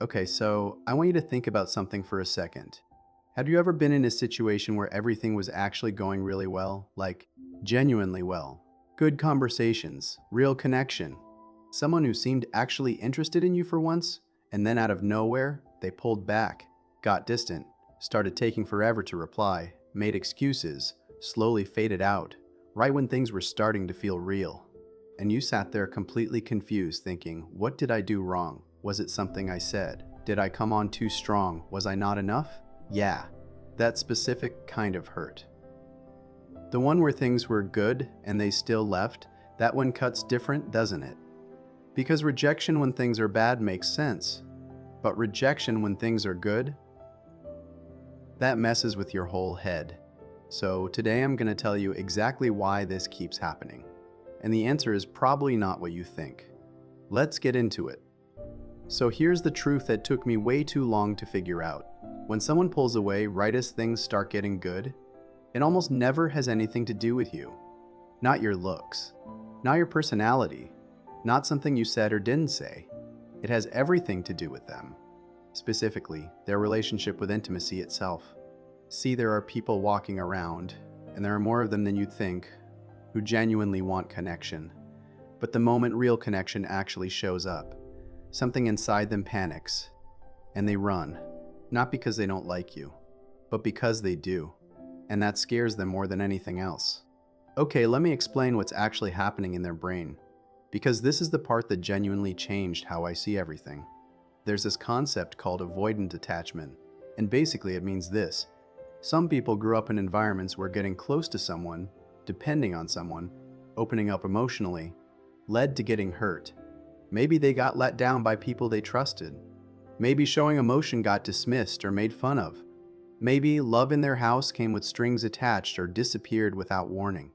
Okay, so I want you to think about something for a second. Have you ever been in a situation where everything was actually going really well? Like, genuinely well? Good conversations, real connection. Someone who seemed actually interested in you for once, and then out of nowhere, they pulled back, got distant, started taking forever to reply, made excuses, slowly faded out, right when things were starting to feel real. And you sat there completely confused, thinking, what did I do wrong? Was it something I said? Did I come on too strong? Was I not enough? Yeah, that specific kind of hurt. The one where things were good and they still left, that one cuts different, doesn't it? Because rejection when things are bad makes sense, but rejection when things are good, that messes with your whole head. So today I'm going to tell you exactly why this keeps happening. And the answer is probably not what you think. Let's get into it. So here's the truth that took me way too long to figure out. When someone pulls away right as things start getting good, it almost never has anything to do with you. Not your looks, not your personality, not something you said or didn't say. It has everything to do with them. Specifically, their relationship with intimacy itself. See, there are people walking around, and there are more of them than you'd think, who genuinely want connection. But the moment real connection actually shows up, something inside them panics, and they run. Not because they don't like you, but because they do. And that scares them more than anything else. Okay, let me explain what's actually happening in their brain, because this is the part that genuinely changed how I see everything. There's this concept called avoidant attachment, and basically it means this. Some people grew up in environments where getting close to someone, depending on someone, opening up emotionally, led to getting hurt. Maybe they got let down by people they trusted. Maybe showing emotion got dismissed or made fun of. Maybe love in their house came with strings attached or disappeared without warning.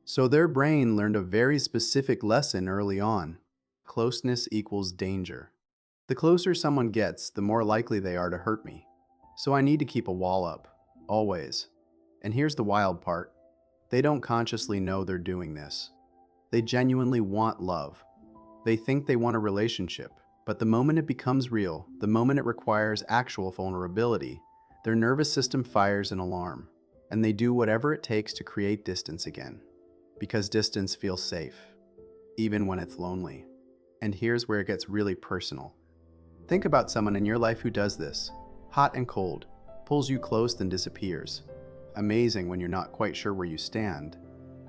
So their brain learned a very specific lesson early on. Closeness equals danger. The closer someone gets, the more likely they are to hurt me. So I need to keep a wall up, always. And here's the wild part. They don't consciously know they're doing this. They genuinely want love. They think they want a relationship, but the moment it becomes real, the moment it requires actual vulnerability, their nervous system fires an alarm, and they do whatever it takes to create distance again. Because distance feels safe, even when it's lonely. And here's where it gets really personal. Think about someone in your life who does this. Hot and cold, pulls you close then disappears. Amazing when you're not quite sure where you stand.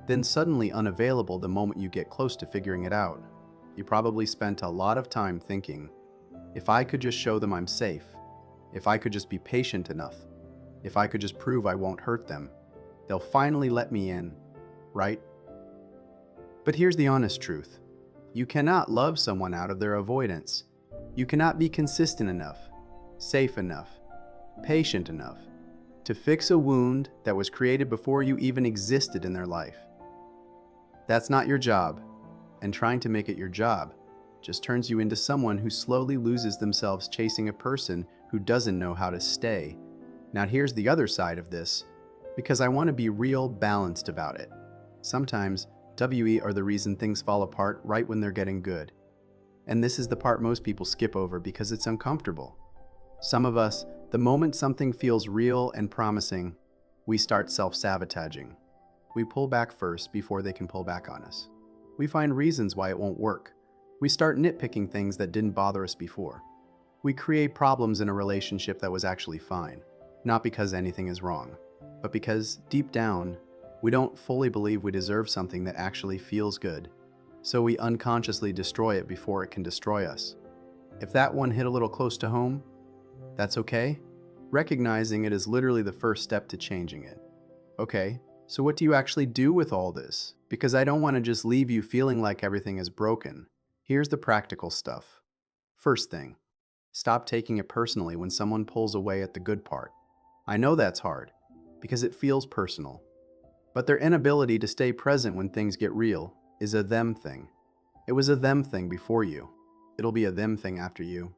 Then suddenly unavailable the moment you get close to figuring it out. You probably spent a lot of time thinking, if I could just show them I'm safe, if I could just be patient enough, if I could just prove I won't hurt them, they'll finally let me in, right? But here's the honest truth. You cannot love someone out of their avoidance. You cannot be consistent enough, safe enough, patient enough to fix a wound that was created before you even existed in their life. That's not your job, and trying to make it your job just turns you into someone who slowly loses themselves chasing a person who doesn't know how to stay. Now here's the other side of this, because I want to be real balanced about it. Sometimes WE are the reason things fall apart right when they're getting good. And this is the part most people skip over because it's uncomfortable. Some of us, the moment something feels real and promising, we start self-sabotaging. We pull back first before they can pull back on us. We find reasons why it won't work. We start nitpicking things that didn't bother us before. We create problems in a relationship that was actually fine, not because anything is wrong, but because deep down, we don't fully believe we deserve something that actually feels good. So we unconsciously destroy it before it can destroy us. If that one hit a little close to home, that's okay. Recognizing it is literally the first step to changing it. Okay, so what do you actually do with all this? Because I don't want to just leave you feeling like everything is broken. Here's the practical stuff. First thing, stop taking it personally when someone pulls away at the good part. I know that's hard, because it feels personal. But their inability to stay present when things get real is a them thing. It was a them thing before you. It'll be a them thing after you.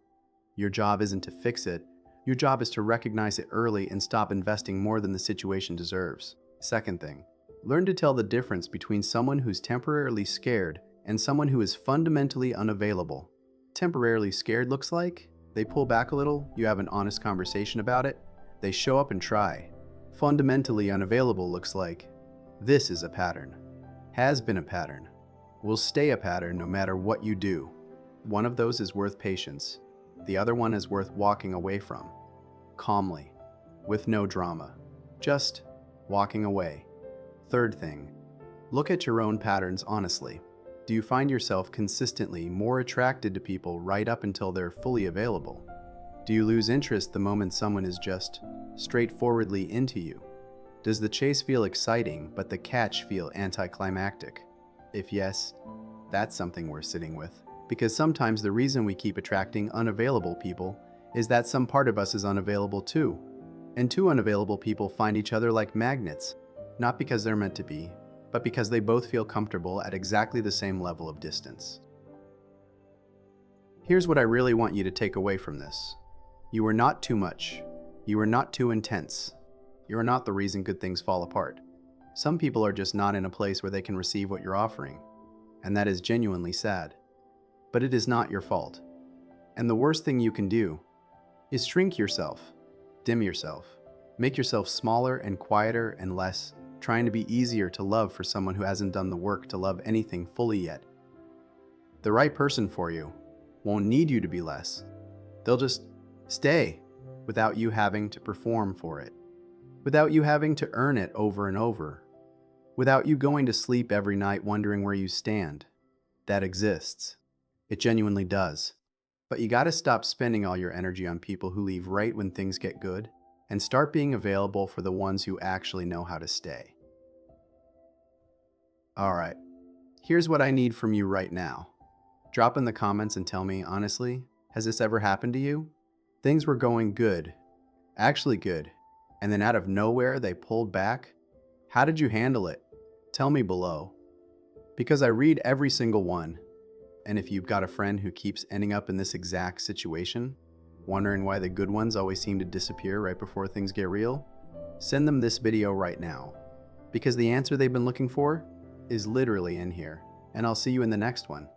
Your job isn't to fix it. Your job is to recognize it early and stop investing more than the situation deserves. Second thing, learn to tell the difference between someone who's temporarily scared and someone who is fundamentally unavailable. Temporarily scared looks like They pull back a little, you have an honest conversation about it, they show up and try. Fundamentally unavailable looks like this is a pattern, has been a pattern, will stay a pattern no matter what you do. One of those is worth patience. The other one is worth walking away from. Calmly, with no drama. Just walking away. Third thing, look at your own patterns honestly. Do you find yourself consistently more attracted to people right up until they're fully available? Do you lose interest the moment someone is just straightforwardly into you? Does the chase feel exciting, but the catch feel anticlimactic? If yes, that's something worth sitting with. Because sometimes the reason we keep attracting unavailable people is that some part of us is unavailable too. And two unavailable people find each other like magnets, not because they're meant to be, but because they both feel comfortable at exactly the same level of distance. Here's what I really want you to take away from this. You are not too much. You are not too intense. You are not the reason good things fall apart. Some people are just not in a place where they can receive what you're offering, and that is genuinely sad. But it is not your fault. And the worst thing you can do is shrink yourself, dim yourself, make yourself smaller and quieter and less, trying to be easier to love for someone who hasn't done the work to love anything fully yet. The right person for you won't need you to be less. They'll just stay without you having to perform for it, without you having to earn it over and over, without you going to sleep every night wondering where you stand. That exists. It genuinely does. But you gotta stop spending all your energy on people who leave right when things get good and start being available for the ones who actually know how to stay. Alright, here's what I need from you right now. Drop in the comments and tell me, honestly, has this ever happened to you? Things were going good, actually good, and then out of nowhere they pulled back? How did you handle it? Tell me below. Because I read every single one, and if you've got a friend who keeps ending up in this exact situation, wondering why the good ones always seem to disappear right before things get real, send them this video right now. Because the answer they've been looking for is literally in here, and I'll see you in the next one.